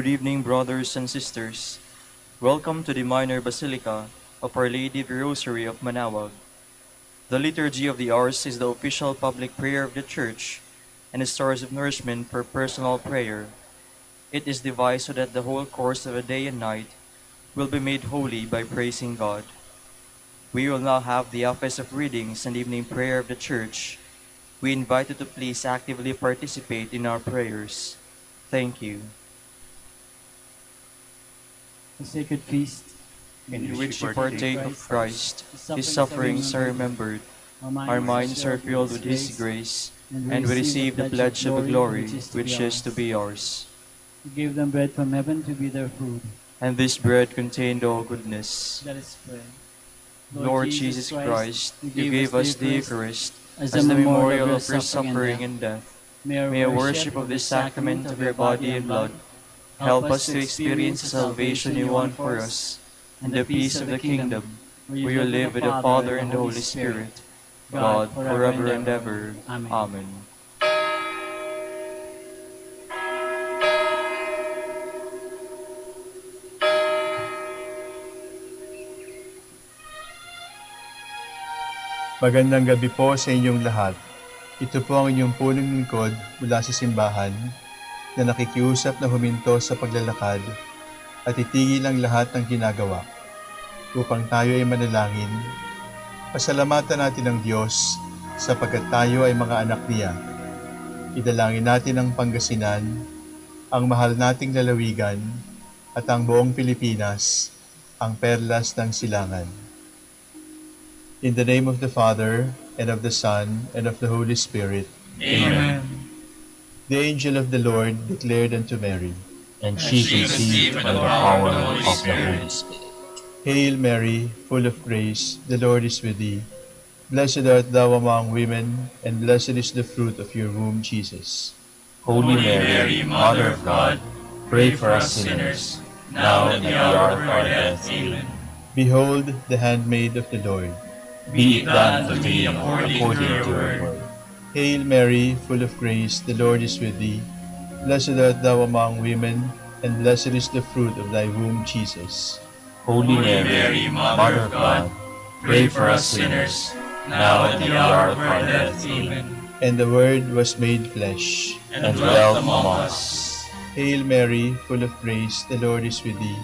Good evening, brothers and sisters. Welcome to the Minor Basilica of Our Lady of the Rosary of Manaoag. The Liturgy of the Hours is the official public prayer of the Church and a source of nourishment for personal prayer. It is devised so that the whole course of a day and night will be made holy by praising God. We will now have the office of readings and evening prayer of the Church. We invite you to please actively participate in our prayers. Thank you. The sacred feast In which we partake of Christ, His sufferings are remembered, our minds are filled with His grace, and we receive the pledge of a glory which is to be ours. You gave them bread from heaven to be their food. And this bread contained all goodness. Let us pray. Lord Jesus Christ, you gave us the Eucharist as the memorial of your suffering and death. May our worship of this sacrament of your body and blood help us to experience the salvation you won for us, and the peace of the kingdom, where you live with the Father and the Holy Spirit, God, forever and ever. Amen. Magandang gabi po sa inyong lahat. Ito po ang inyong punong lingkod mula sa simbahan na nakikiusap na huminto sa paglalakad at itigil ang lahat ng ginagawa upang tayo ay manalangin. Pasalamatan natin ang Diyos sapagkat tayo ay mga anak niya. Idalangin natin ang Pangasinan, ang mahal nating lalawigan at ang buong Pilipinas, ang perlas ng silangan. In the name of the Father, and of the Son, and of the Holy Spirit. Amen. The angel of the Lord declared unto Mary, And she conceived by the power of the Holy Spirit. Hail Mary, full of grace, the Lord is with thee. Blessed art thou among women, and blessed is the fruit of your womb, Jesus. Holy Mary, Mother of God, pray for us sinners, now and at the hour of our death. Amen. Behold the handmaid of the Lord. Be it done to me according to your word. Hail Mary, full of grace, the Lord is with thee. Blessed art thou among women, and blessed is the fruit of thy womb, Jesus. Holy Mary, Mother of God, pray for us sinners, now and at the hour of our death. Amen. And the Word was made flesh, And dwelt among us. Hail Mary, full of grace, the Lord is with thee.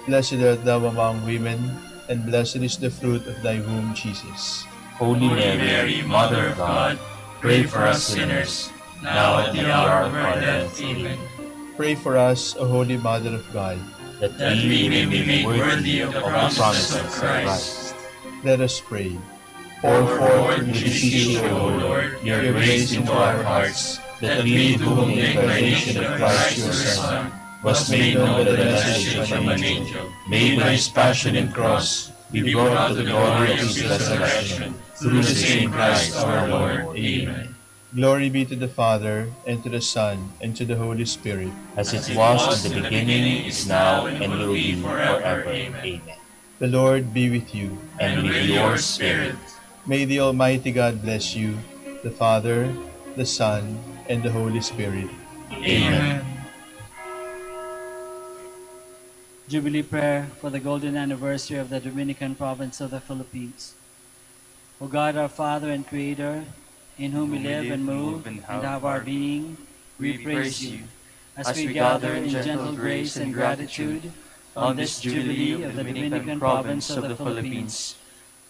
Blessed art thou among women, and blessed is the fruit of thy womb, Jesus. Holy Mary, Mother of God, pray for us sinners, now and at the hour of our death. Amen. Pray for us, O Holy Mother of God. That we may be made worthy of the promises of Christ. Let us pray. Pour forth, we beseech you, O Lord, your grace into our hearts, that we, to whom the incarnation of Christ your Son was made known by the message of an angel, made by his passion and cross, be brought to the glory of his resurrection, through the same Christ our Lord. Amen. Glory be to the Father, and to the Son, and to the Holy Spirit. As it was in the beginning, is now, and will be forever. Amen. The Lord be with you. And with your spirit. May the Almighty God bless you, the Father, the Son, and the Holy Spirit. Amen. Jubilee prayer for the golden anniversary of the Dominican province of the Philippines. O God, our Father and Creator, in whom we live and move and have our being, we praise you. As we gather in gentle grace and gratitude on this Jubilee of the Dominican province of the Philippines,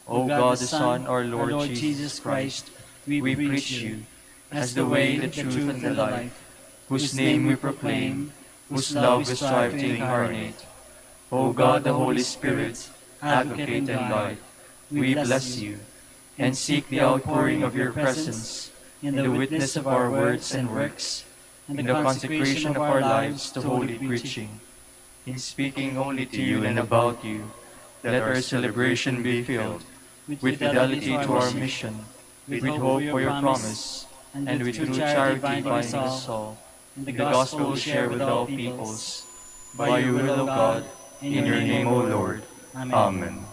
O God, the Son, our Lord Jesus Christ, we preach you as the way, the truth, and the life, whose name we proclaim, whose love we strive to incarnate. O God, the Holy Spirit, advocate and guide, we bless you, and seek the outpouring of your presence in the witness of our words and works, in the consecration of our lives to holy preaching, in speaking only to you and about you. Let our celebration be filled with fidelity to our mission, with hope for your promise, and with true charity binding us all, in the gospel we share with all peoples. By your will, O God, in your name, O Lord. Amen.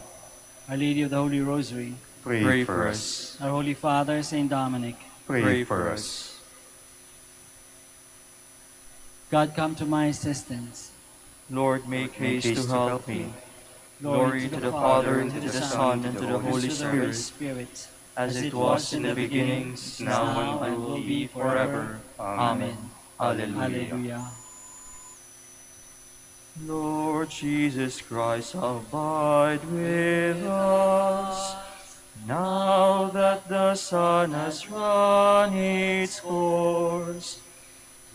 Our Lady of the Holy Rosary, Pray for us. our Holy Father, Saint Dominic, Pray for us. God, come to my assistance. Lord, make haste to help me. Glory to the Father, and to the Son, and to the Holy Spirit, as it was in the beginning, is now, and will be forever. Amen. Alleluia. Alleluia. Lord Jesus Christ, abide with us. Now that the sun has run its course,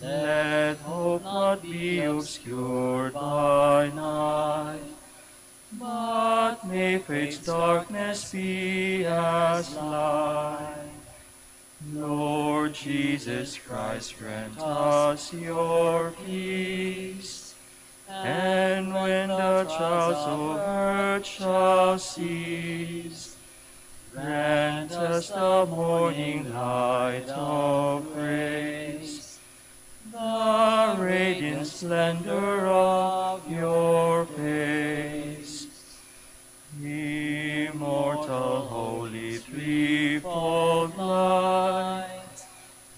let hope not be obscured by night, but may faith's darkness be as light. Lord Jesus Christ, grant us your peace, and when the trials of earth shall cease, grant us the morning light of grace, the radiant splendor of your face. Immortal, holy, threefold light,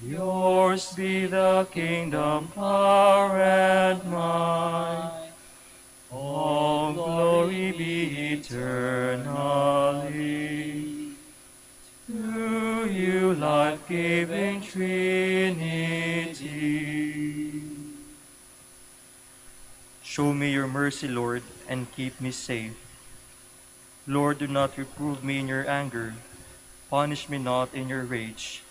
yours be the kingdom, power, and might. All glory be eternally to you, life-giving Trinity. Show me your mercy, Lord, and keep me safe. Lord, do not reprove me in your anger. Punish me not in your rage.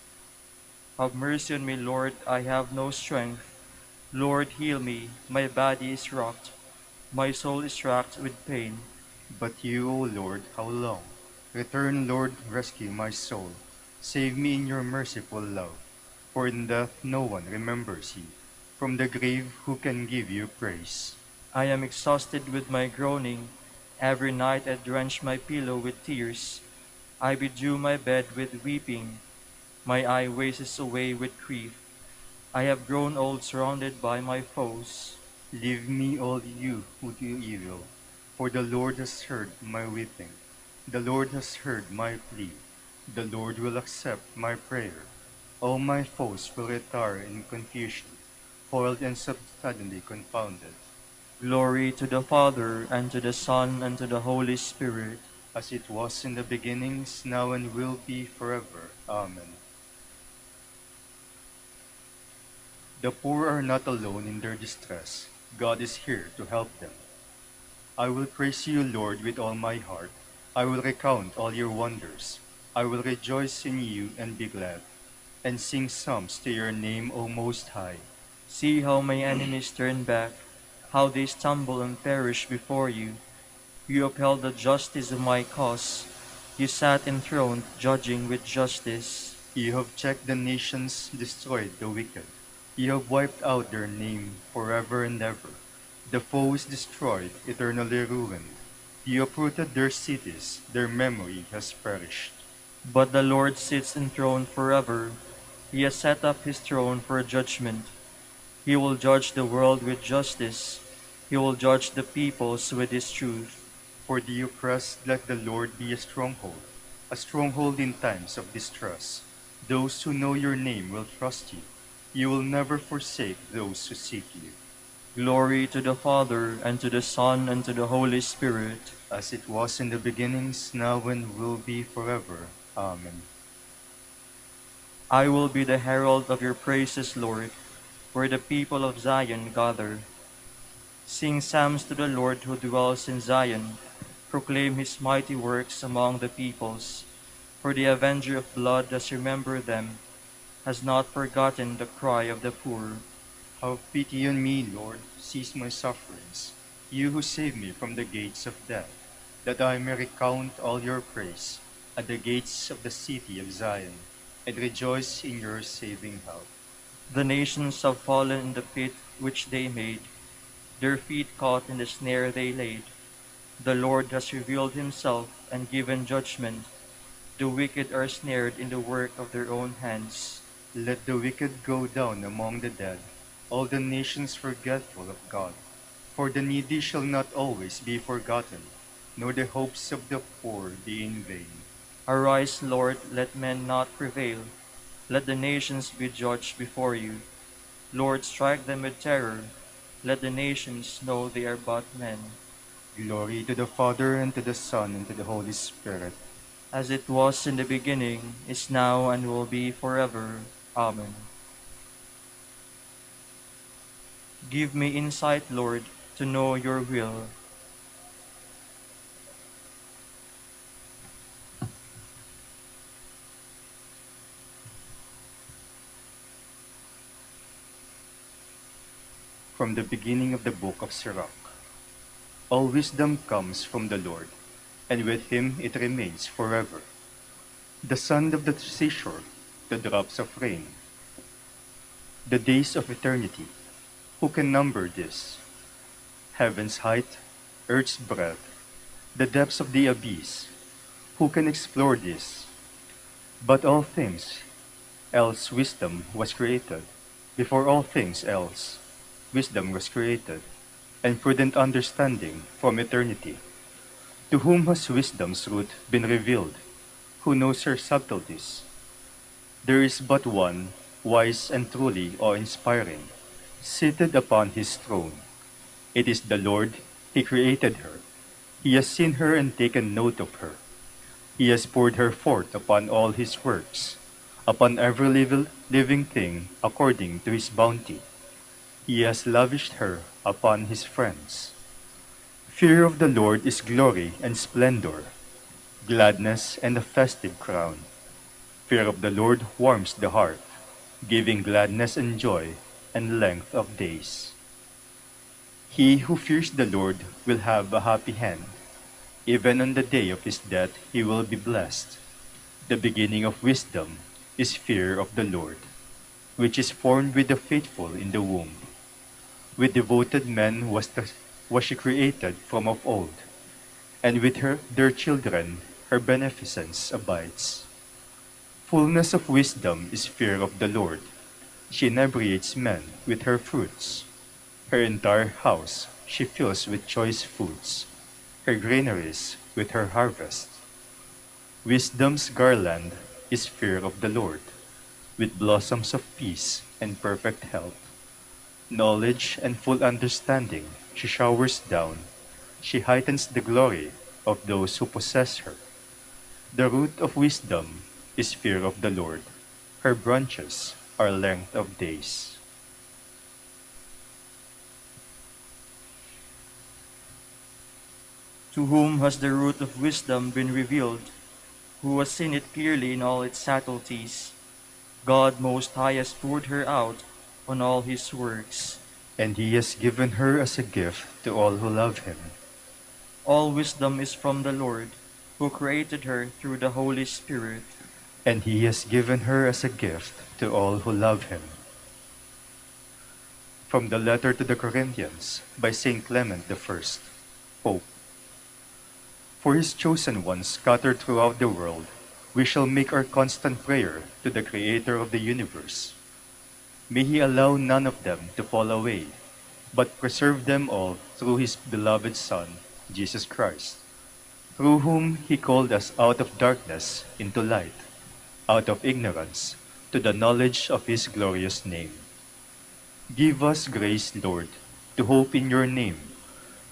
Have mercy on me, Lord, I have no strength. Lord, heal me, my body is rocked. My soul is racked with pain. But you, O Lord, how long? Return, Lord, rescue my soul. Save me in your merciful love. For in death no one remembers you. From the grave who can give you praise? I am exhausted with my groaning. Every night I drench my pillow with tears. I bedew my bed with weeping. My eye wastes away with grief. I have grown old, surrounded by my foes. Leave me, all you who do evil, for the Lord has heard my weeping. The Lord has heard my plea. The Lord will accept my prayer. All my foes will retire in confusion, foiled and suddenly confounded. Glory to the Father, and to the Son, and to the Holy Spirit. As it was in the beginning, is now, and will be forever. Amen. The poor are not alone in their distress. God is here to help them. I will praise you, Lord, with all my heart. I will recount all your wonders. I will rejoice in you and be glad, and sing psalms to your name, O Most High. See how my enemies turn back, how they stumble and perish before you. You upheld the justice of my cause. You sat enthroned, judging with justice. You have checked the nations, destroyed the wicked. You have wiped out their name forever and ever. The foe is destroyed, eternally ruined. You uprooted their cities, their memory has perished. But the Lord sits enthroned forever. He has set up his throne for judgment. He will judge the world with justice. He will judge the peoples with his truth. For the oppressed, let the Lord be a stronghold in times of distress. Those who know your name will trust you. You will never forsake those who seek you. Glory to the Father, and to the Son, and to the Holy Spirit. As it was in the beginnings, now and will be forever. Amen. I will be the herald of your praises, Lord, where the people of Zion gather. Sing psalms to the Lord who dwells in Zion. Proclaim his mighty works among the peoples. For the avenger of blood has remembered them, has not forgotten the cry of the poor. Have pity on me, Lord, cease my sufferings, you who save me from the gates of death, that I may recount all your praise at the gates of the city of Zion, and rejoice in your saving help. The nations have fallen in the pit which they made, their feet caught in the snare they laid. The Lord has revealed himself and given judgment. The wicked are snared in the work of their own hands. Let the wicked go down among the dead, all the nations forgetful of God. For the needy shall not always be forgotten, nor the hopes of the poor be in vain. Arise, Lord, let men not prevail. Let the nations be judged before you. Lord, strike them with terror. Let the nations know they are but men. Glory to the Father, and to the Son, and to the Holy Spirit. As it was in the beginning, is now, and will be forever. Amen. Give me insight, Lord, to know your will. From the beginning of the book of Sirach. All wisdom comes from the Lord, and with him it remains forever. The sun of the seashore, the drops of rain, the days of eternity, who can number this? Heaven's height, earth's breadth, the depths of the abyss, who can explore this? But all things else wisdom was created. Before all things else, wisdom was created, and prudent understanding from eternity. To whom has wisdom's root been revealed? Who knows her subtleties? There is but one, wise and truly awe-inspiring, seated upon his throne. It is the Lord. He created her. He has seen her and taken note of her. He has poured her forth upon all his works, upon every living thing according to his bounty. He has lavished her upon his friends. Fear of the Lord is glory and splendor, gladness and a festive crown. Fear of the Lord warms the heart, giving gladness and joy and length of days. He who fears the Lord will have a happy hand. Even on the day of his death he will be blessed. The beginning of wisdom is fear of the Lord, which is formed with the faithful in the womb. With devoted men was she created from of old, and with their children her beneficence abides. Fullness of wisdom is fear of the Lord. She inebriates men with her fruits. Her entire house she fills with choice foods, her granaries with her harvest. Wisdom's garland is fear of the Lord, with blossoms of peace and perfect health. Knowledge and full understanding she showers down. She heightens the glory of those who possess her. The root of wisdom is fear of the Lord. Her branches are length of days. To whom has the root of wisdom been revealed? Who has seen it clearly in all its subtleties? God Most High has poured her out on all his works. And he has given her as a gift to all who love him. All wisdom is from the Lord, who created her through the Holy Spirit. And he has given her as a gift to all who love him. From the letter to the Corinthians by Saint Clement I, Pope. For his chosen ones scattered throughout the world, we shall make our constant prayer to the Creator of the universe. May he allow none of them to fall away, but preserve them all through his beloved Son, Jesus Christ, through whom he called us out of darkness into light, out of ignorance to the knowledge of his glorious name. Give us grace, Lord, to hope in your name,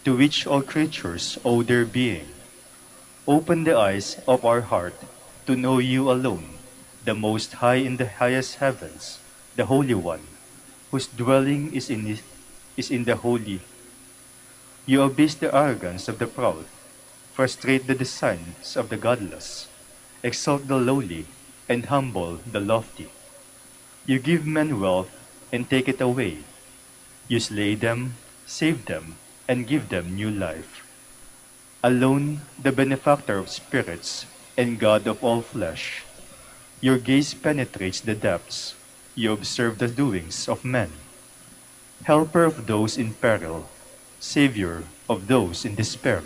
to which all creatures owe their being. Open the eyes of our heart to know you alone, the Most High in the highest heavens, the Holy One, whose dwelling is in the holy. You abase the arrogance of the proud, frustrate the designs of the godless, exalt the lowly, and humble the lofty. You give men wealth and take it away. You slay them, save them, and give them new life. Alone, the benefactor of spirits and God of all flesh, your gaze penetrates the depths. You observe the doings of men. Helper of those in peril, Savior of those in despair.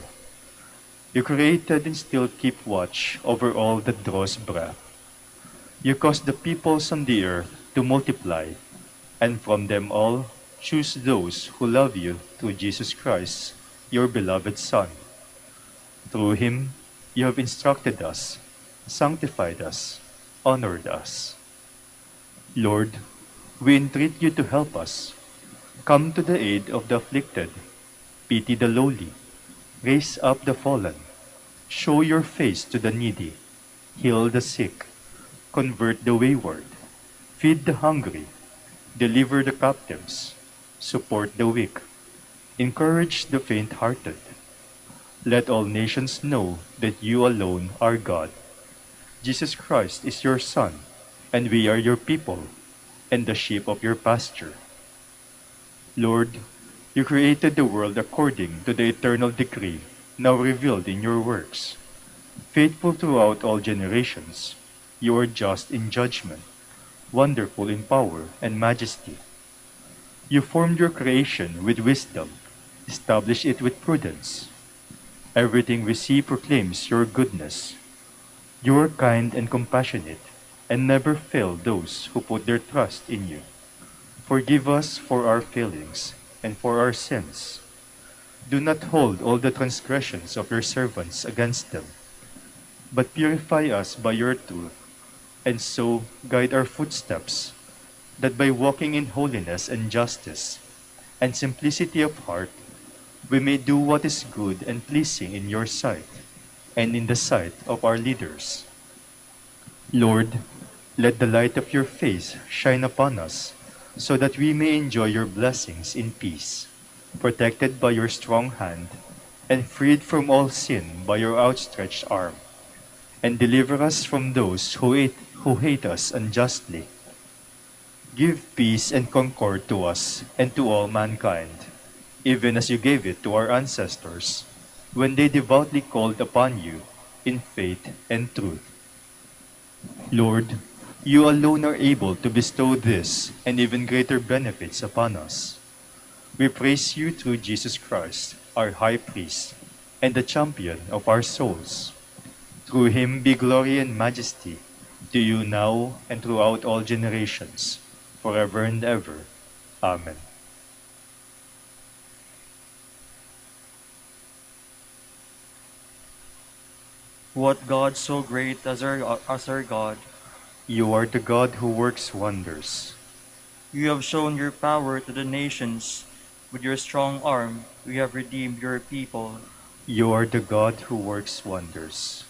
You created and still keep watch over all that draws breath. You cause the peoples on the earth to multiply, and from them all choose those who love you through Jesus Christ, your beloved Son. Through him you have instructed us, sanctified us, honored us. Lord, We entreat you to help us. Come to the aid of the afflicted, pity the lowly, raise up the fallen, show your face to the needy, heal the sick, convert the wayward, feed the hungry, deliver the captives, support the weak, encourage the faint-hearted. Let all nations know that you alone are God. Jesus Christ is your Son, and we are your people, and the sheep of your pasture. Lord, you created the world according to the eternal decree, now revealed in your works. Faithful throughout all generations, you are just in judgment, wonderful in power and majesty. You formed your creation with wisdom, established it with prudence. Everything we see proclaims your goodness. You are kind and compassionate, and never fail those who put their trust in you. Forgive us for our failings and for our sins. Do not hold all the transgressions of your servants against them, but purify us by your truth, and so guide our footsteps, that by walking in holiness and justice and simplicity of heart, we may do what is good and pleasing in your sight and in the sight of our leaders. Lord, let the light of your face shine upon us, so that we may enjoy your blessings in peace, protected by your strong hand, and freed from all sin by your outstretched arm. And deliver us from those who hate us unjustly. Give peace and concord to us and to all mankind, even as you gave it to our ancestors, when they devoutly called upon you in faith and truth. Lord, you alone are able to bestow this and even greater benefits upon us. We praise you through Jesus Christ, our high priest, and the champion of our souls. Through him be glory and majesty to you now and throughout all generations, forever and ever. Amen. What God so great as our God? You are the God who works wonders. You have shown your power to the nations. With your strong arm, you have redeemed your people. You are the God who works wonders.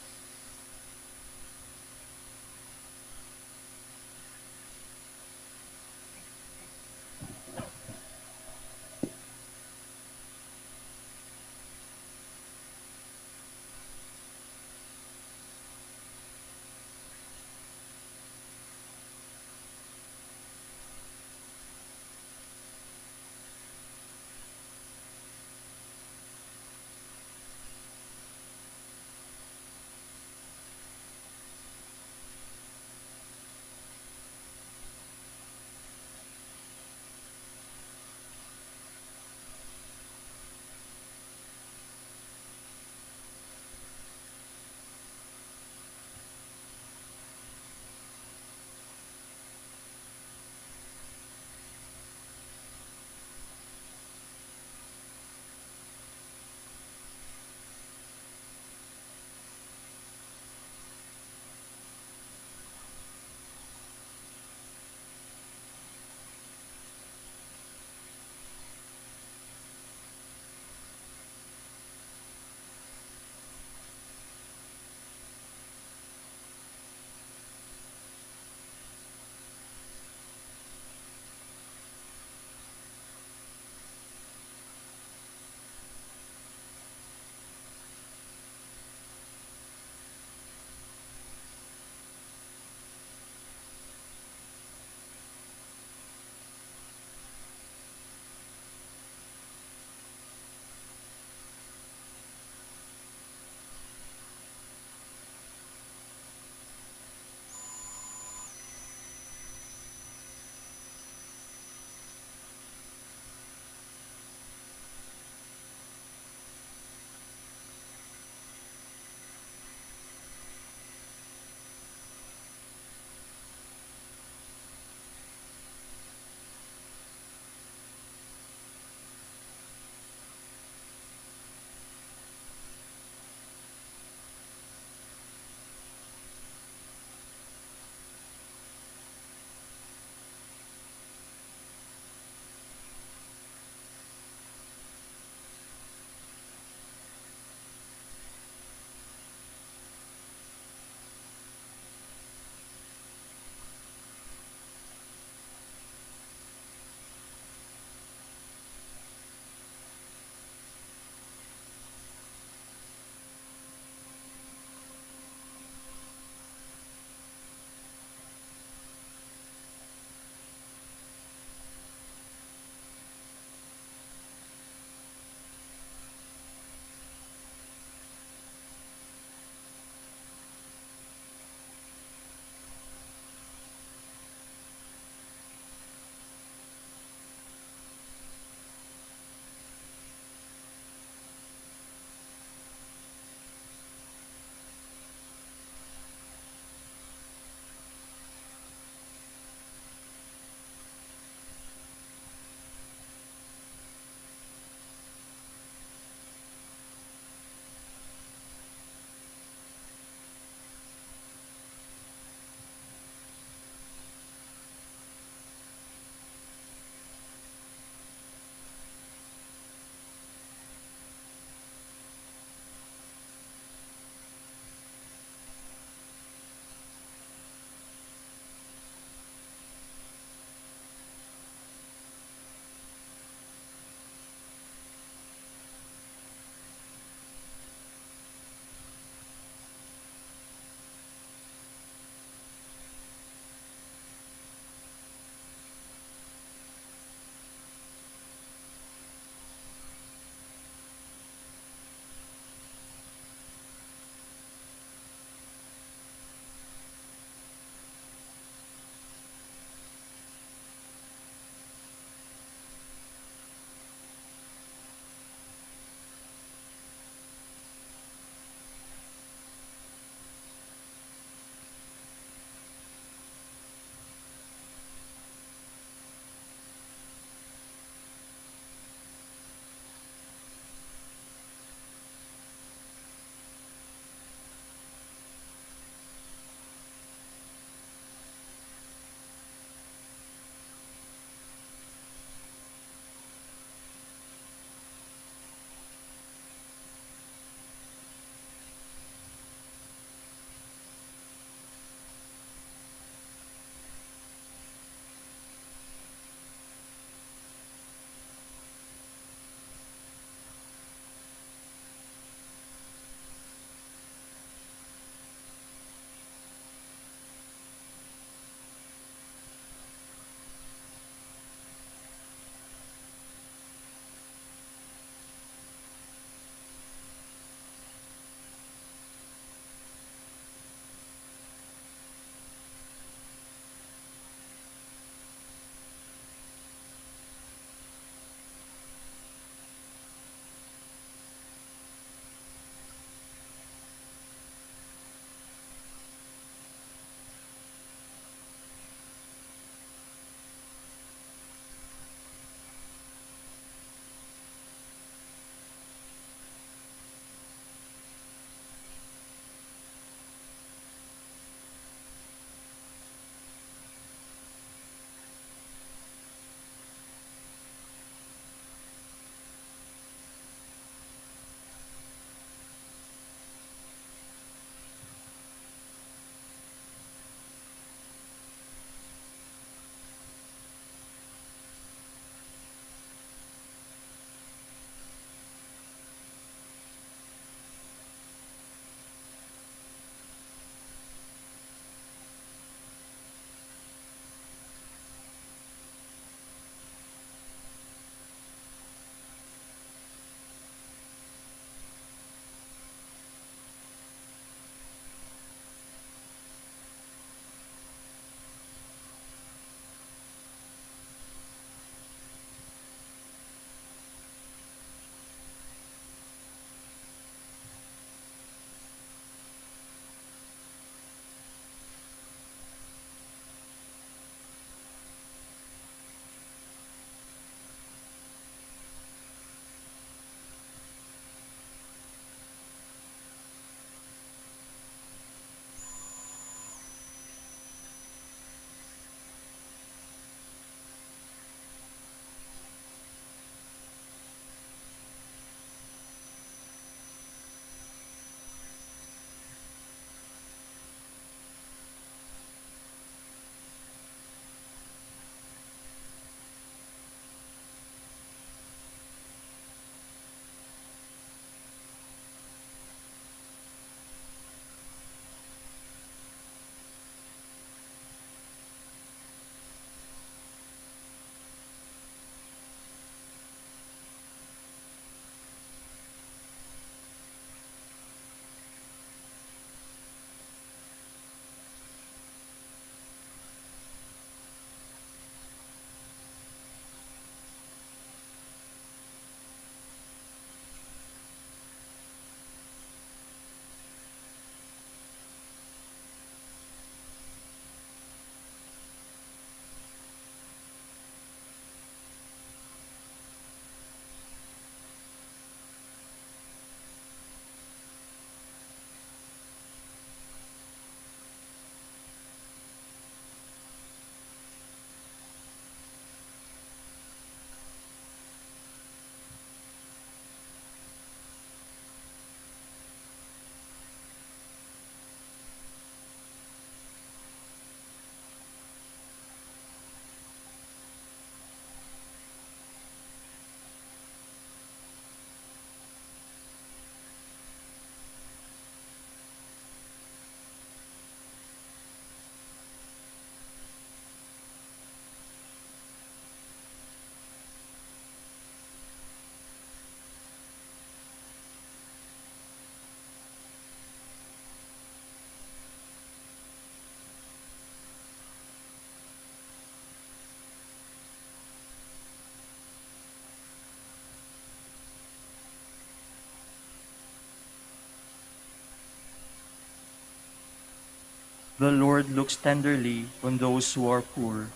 The Lord looks tenderly on those who are poor.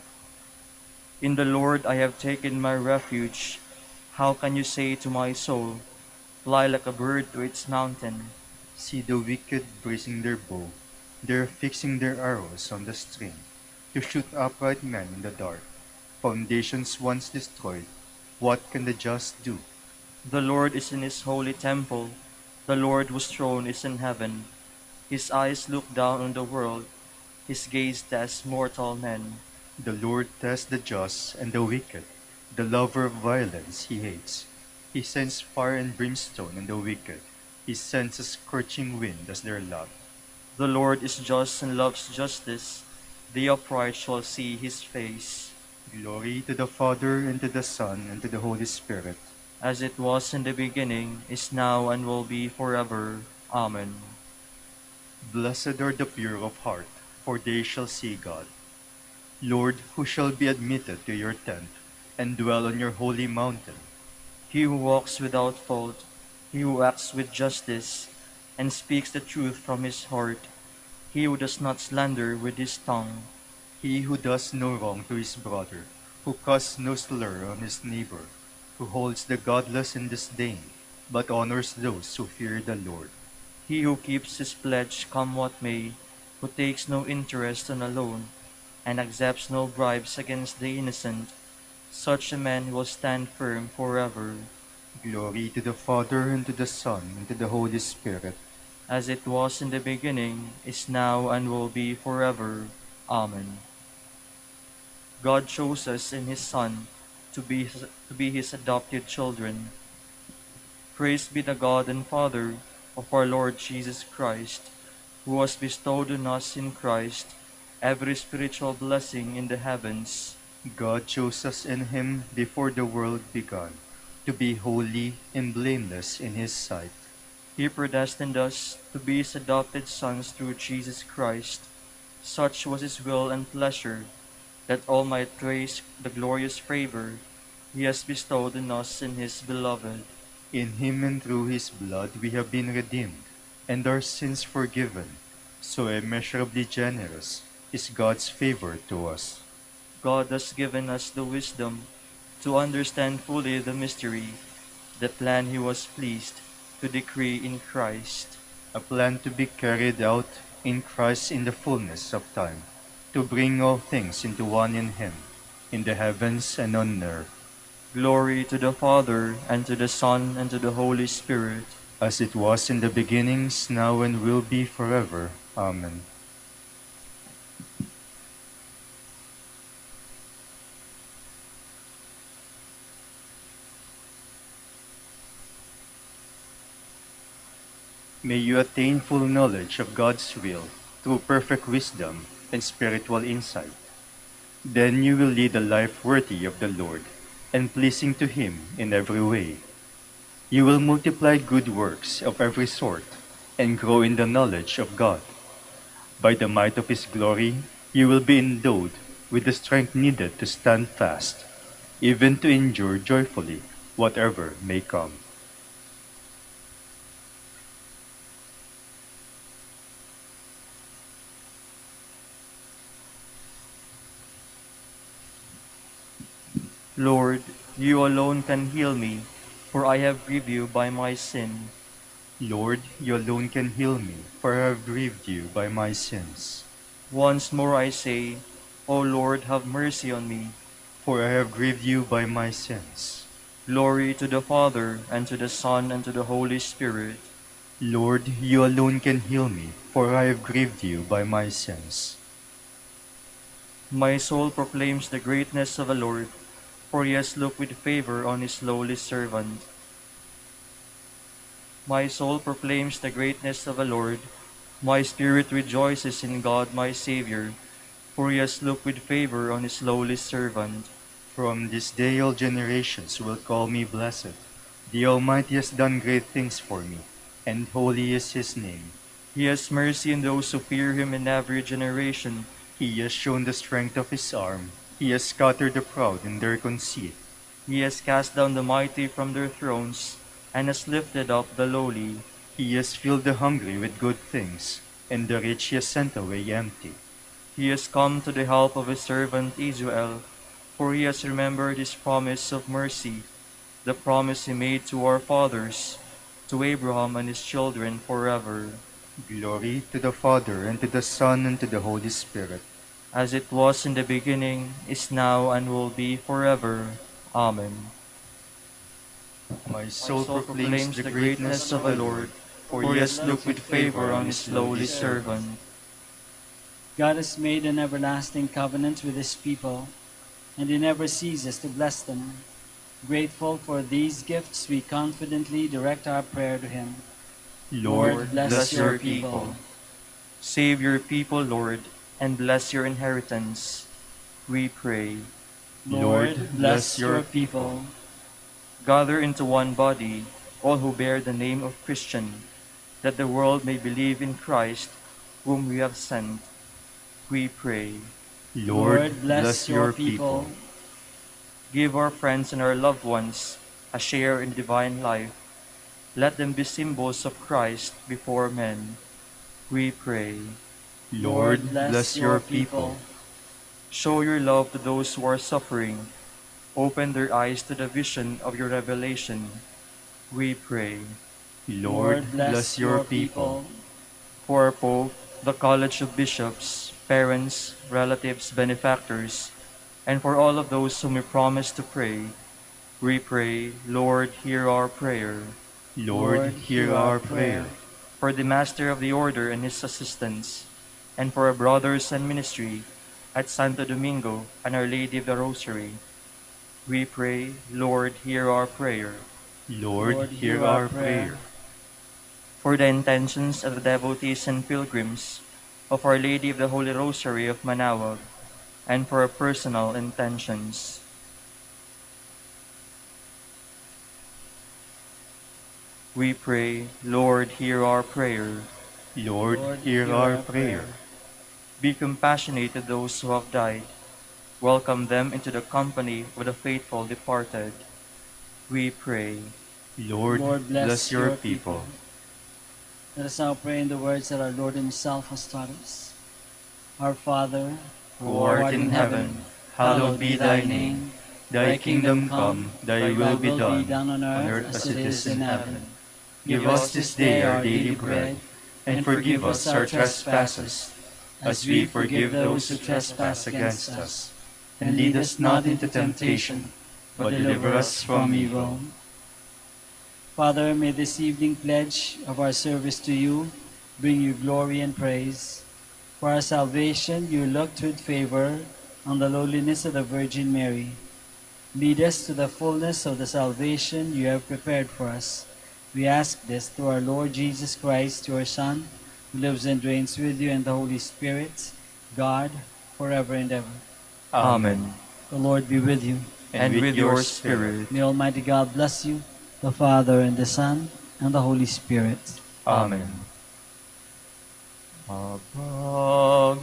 In the Lord I have taken my refuge. How can you say to my soul, fly like a bird to its mountain? See the wicked bracing their bow. They are fixing their arrows on the string, to shoot upright men in the dark. Foundations once destroyed, what can the just do? The Lord is in his holy temple. The Lord whose throne is in heaven. His eyes look down on the world. His gaze tests mortal men. The Lord tests the just and the wicked. The lover of violence he hates. He sends fire and brimstone on the wicked. He sends a scorching wind as their lot. The Lord is just and loves justice. The upright shall see his face. Glory to the Father, and to the Son, and to the Holy Spirit. As it was in the beginning, is now, and will be forever. Amen. Blessed are the pure of heart, for they shall see God. Lord, who shall be admitted to your tent, and dwell on your holy mountain? He who walks without fault, he who acts with justice, and speaks the truth from his heart, he who does not slander with his tongue, He who does no wrong to his brother, who casts no slur on his neighbor, who holds the godless in disdain, but honors those who fear the Lord. he who keeps his pledge come what may, who takes no interest on a loan, and accepts no bribes against the innocent, such a man will stand firm forever. Glory to the Father, and to the Son, and to the Holy Spirit. As it was in the beginning, is now, and will be forever. Amen. God chose us in his Son to be his adopted children. Praise be the God and Father of our Lord Jesus Christ, who has bestowed on us in Christ every spiritual blessing in the heavens. God chose us in him before the world began, to be holy and blameless in his sight. He predestined us to be his adopted sons through Jesus Christ. Such was his will and pleasure, that all might praise the glorious favor he has bestowed on us in his beloved. In him and through his blood we have been redeemed, and our sins forgiven. So immeasurably generous is God's favor to us. God has given us the wisdom to understand fully the mystery, the plan he was pleased to decree in Christ. A plan to be carried out in Christ in the fullness of time, to bring all things into one in him, in the heavens and on earth. Glory to the Father, and to the Son, and to the Holy Spirit. As it was in the beginnings, now and will be forever. Amen. May you attain full knowledge of God's will through perfect wisdom and spiritual insight. Then you will lead a life worthy of the Lord and pleasing to him in every way. You will multiply good works of every sort and grow in the knowledge of God. By the might of his glory, you will be endowed with the strength needed to stand fast, even to endure joyfully whatever may come. Lord, you alone can heal me, for I have grieved you by my sin. Lord, you alone can heal me, for I have grieved you by my sins. Once more I say, O Lord, have mercy on me. For I have grieved you by my sins. Glory to the Father, and to the Son, and to the Holy Spirit. Lord, you alone can heal me, for I have grieved you by my sins. My soul proclaims the greatness of the Lord, for he has looked with favor on his lowly servant. My soul proclaims the greatness of the Lord. My spirit rejoices in God my Savior, for he has looked with favor on his lowly servant. From this day all generations will call me blessed. The Almighty has done great things for me, and holy is his name. He has mercy on those who fear him in every generation. He has shown the strength of his arm. He has scattered the proud in their conceit. He has cast down the mighty from their thrones, and has lifted up the lowly. He has filled the hungry with good things. and the rich he has sent away empty. He has come to the help of his servant Israel, for he has remembered his promise of mercy, the promise he made to our fathers, to Abraham and his children forever. Glory to the Father, and to the Son, and to the Holy Spirit. As it was in the beginning, is now, and will be forever. Amen. My My soul soul proclaims the greatness of the Lord, for he has looked with favor on his lowly servant. God has made an everlasting covenant with his people, and he never ceases to bless them. Grateful for these gifts, we confidently direct our prayer to him. Lord, bless your people. Save your people, Lord, and bless your inheritance. We pray. Lord, bless your people. Gather into one body all who bear the name of Christian, that the world may believe in Christ, whom we have sent. We pray. Lord, bless your people. Give our friends and our loved ones a share in divine life. Let them be symbols of Christ before men. We pray. Lord, bless your people. Show your love to those who are suffering. Open their eyes to the vision of your revelation. We pray. Lord, bless your people. For our Pope, the College of Bishops, parents, relatives, benefactors, and for all of those whom we promise to pray, we pray, Lord, hear our prayer. Lord, hear our prayer. For the Master of the Order and his assistants, and for our brothers and ministry at Santo Domingo and Our Lady of the Rosary, we pray, Lord, hear our prayer. Lord, hear our prayer. For the intentions of the devotees and pilgrims of Our Lady of the Holy Rosary of Manaoag, and for our personal intentions. We pray, Lord, hear our prayer. Lord, hear our prayer. Be compassionate to those who have died. Welcome them into the company of the faithful departed. We pray. Lord, bless your people. Let us now pray in the words that our Lord himself has taught us. Our Father, Who art in heaven, hallowed be thy name. Thy kingdom come, thy will be done, on earth as it is in heaven. Give us this day our daily bread, and forgive us our trespasses, as we forgive those who trespass against us. And lead us not into temptation, but deliver us from evil. Father, may this evening pledge of our service to you bring you glory and praise. For our salvation, you looked with favor on the lowliness of the Virgin Mary. Lead us to the fullness of the salvation you have prepared for us. We ask this through our Lord Jesus Christ, your Son, who lives and reigns with you and the Holy Spirit, God, forever and ever. Amen. The Lord be with you. And with your spirit. May Almighty God bless you, the Father, and the Son, and the Holy Spirit. Amen.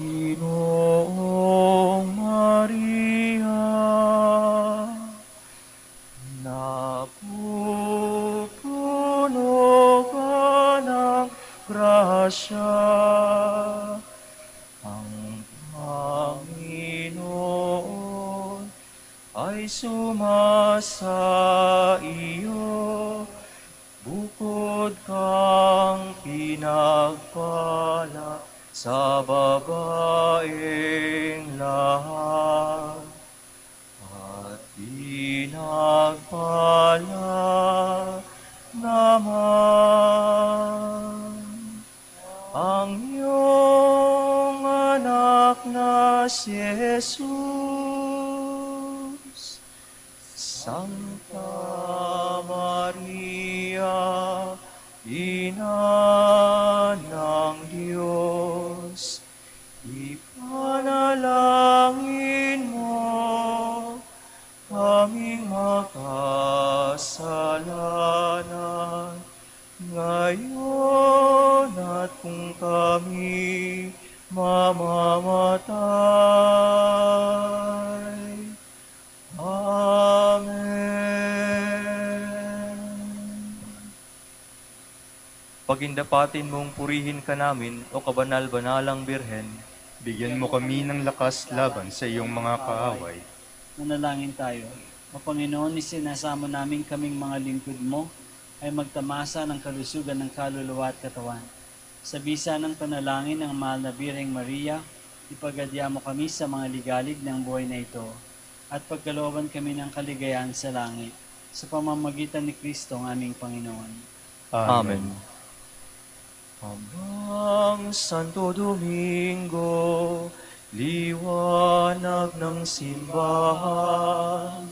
Panginoong Maria, napupuno ka ng grasya, ang Panginoon ay sumasa iyo. Bukod kang pinagpala sa babaeng lahat, at pinagpala naman ang iyong anak na si Jesus. Santa Maria, Ina ng Diyos, ipanalangin mo kaming makasalanan, ngayon at kung kami mamamatay. Amen. Pagindapatin mong purihin ka namin, o kabanal-banalang Birhen. Bigyan mo kami ng lakas laban sa iyong mga kaaway. Manalangin tayo. O Panginoon, isinasamo namin kaming mga lingkod mo ay magtamasa ng kalusugan ng kaluluwa at katawan. Sa bisa ng panalangin ng mahal na Birheng Maria, ipagadya mo kami sa mga ligalig ng buhay na ito at pagkalooban kami ng kaligayahan sa langit sa pamamagitan ni Kristo ang aming Panginoon. Amen. Habang Santo Domingo, liwanag ng simbahan,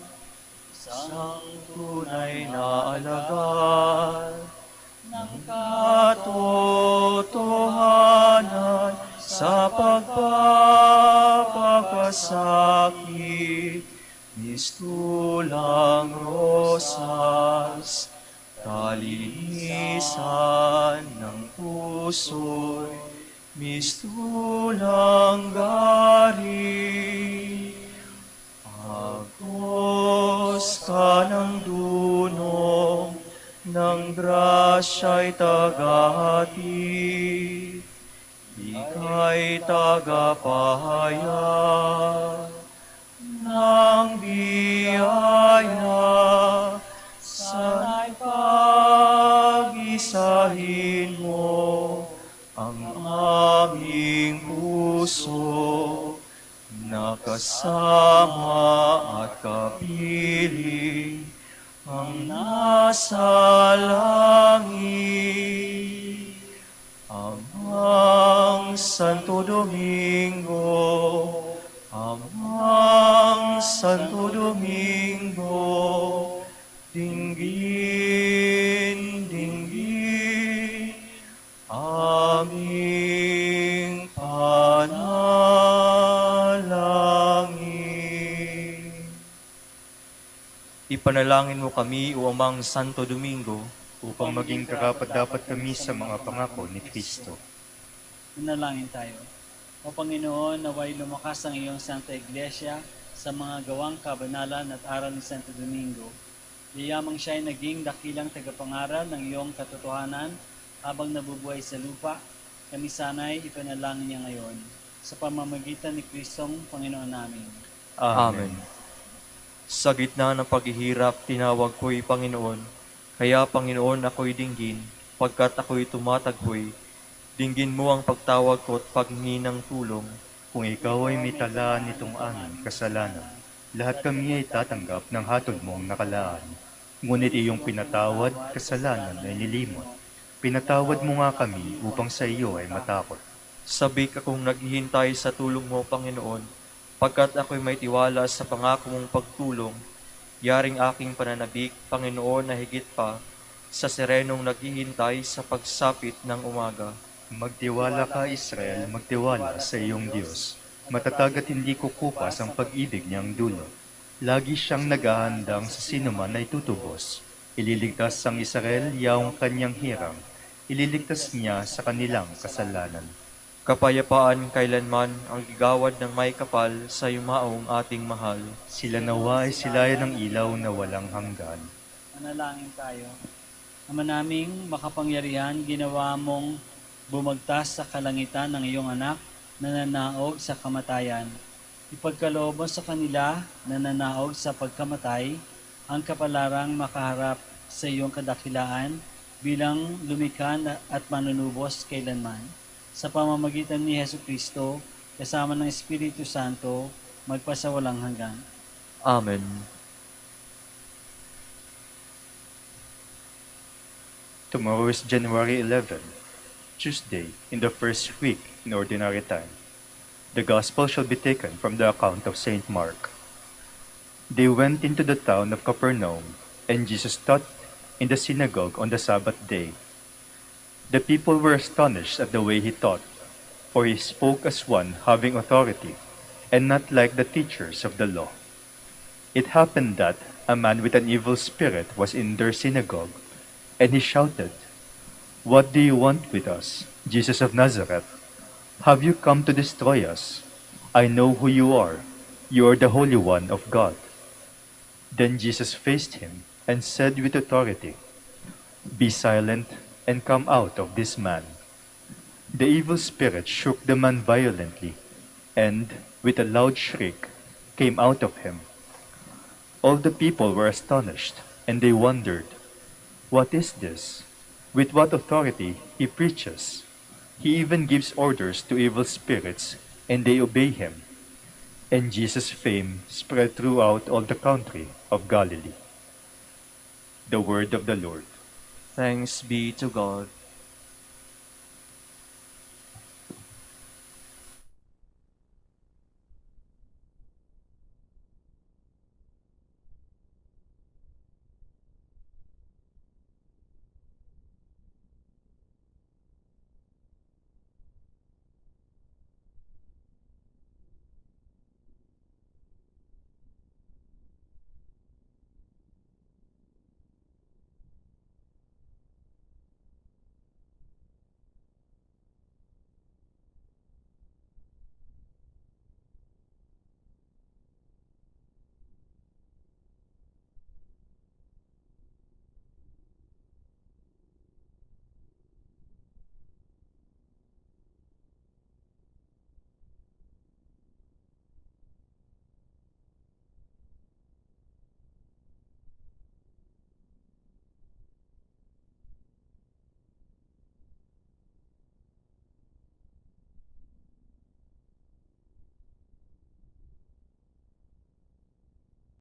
isang tunay na alagad ng katotohanan sa pagpapakasakit, mistulang rosas, kalinisan ng puso'y mistulang galing. Agos ka ng dunong ng grasya'y tagahatid, ika'y tagapahayag ng biyaya. Sana'y pag-isahin mo ang aming puso, nakasama at kapiling ang nasa langit. Amang Santo Domingo, Amang Santo Domingo, dinggin, dinggin, aming panalangin. Ipanalangin mo kami, o Amang Santo Domingo, Upang maging karapat-dapat kami sa mga pangako ni Kristo. Manalangin tayo. O Panginoon, naway lumakas ang iyong Santa Iglesia sa mga gawang kabanalan at aral ni Santo Domingo. Yayamang siya ay naging dakilang tagapangaral ng iyong katotohanan habang nabubuhay sa lupa. Kami sana'y ipanalangin niya ngayon sa pamamagitan ni Kristong Panginoon namin. Amen. Sa gitna ng paghihirap, tinawag ko'y Panginoon. Kaya Panginoon, ako'y dinggin, pagkat ako'y tumatagpoy. Dinggin mo ang pagtawag ko at paghingi ng tulong. Kung ikaw ay may talaan nitong aming kasalanan, lahat kami ay tatanggap ng hatod mong nakalaan. Ngunit iyong pinatawad, kasalanan ay nilimot. Pinatawad mo nga kami upang sa iyo ay matakot. Sabik akong naghihintay sa tulong mo, Panginoon, pagkat ako'y may tiwala sa pangako mong pagtulong. Yaring aking pananabik, Panginoon, na higit pa sa serenong naghihintay sa pagsapit ng umaga. Magtiwala ka, Israel, magtiwala sa iyong Diyos. Matatag at hindi kukupas ang pag-ibig niyang dulot. Lagi siyang naghahandang sa sinuman ay tutubos. Ililigtas ang Israel yaong kanyang hirang. Ililigtas niya sa kanilang kasalanan. Kapayapaan kailanman ang gigawad ng may kapal sa yumaong ating mahal. Sila nawa ay silayan ng ilaw na walang hanggan. Manalangin tayo. Ama naming makapangyarihan, ginawa mong bumagtas sa kalangitan ng iyong anak na nanaog sa kamatayan. Ipagkaloob mo sa kanila na nanaog sa pagkamatay ang kapalarang makaharap sa iyong kadakilaan bilang lumikha at manunubos kailanman. Sa pamamagitan ni Jesucristo, kasama ng Espiritu Santo, magpasawalang hanggan. Amen. Tomorrow is January 11, Tuesday, in the first week in Ordinary Time. The Gospel shall be taken from the account of Saint Mark. They went into the town of Capernaum, and Jesus taught in the synagogue on the Sabbath day. The people were astonished at the way he taught, for he spoke as one having authority, and not like the teachers of the law. It happened that a man with an evil spirit was in their synagogue, and he shouted, "What do you want with us, Jesus of Nazareth? Have you come to destroy us? I know who you are. You are the Holy One of God." Then Jesus faced him and said with authority, "Be silent and come out of this man." The evil spirit shook the man violently, and, with a loud shriek, came out of him. All the people were astonished, and they wondered, "What is this? With what authority he preaches! He even gives orders to evil spirits, and they obey him." And Jesus' fame spread throughout all the country of Galilee. The word of the Lord. Thanks be to God.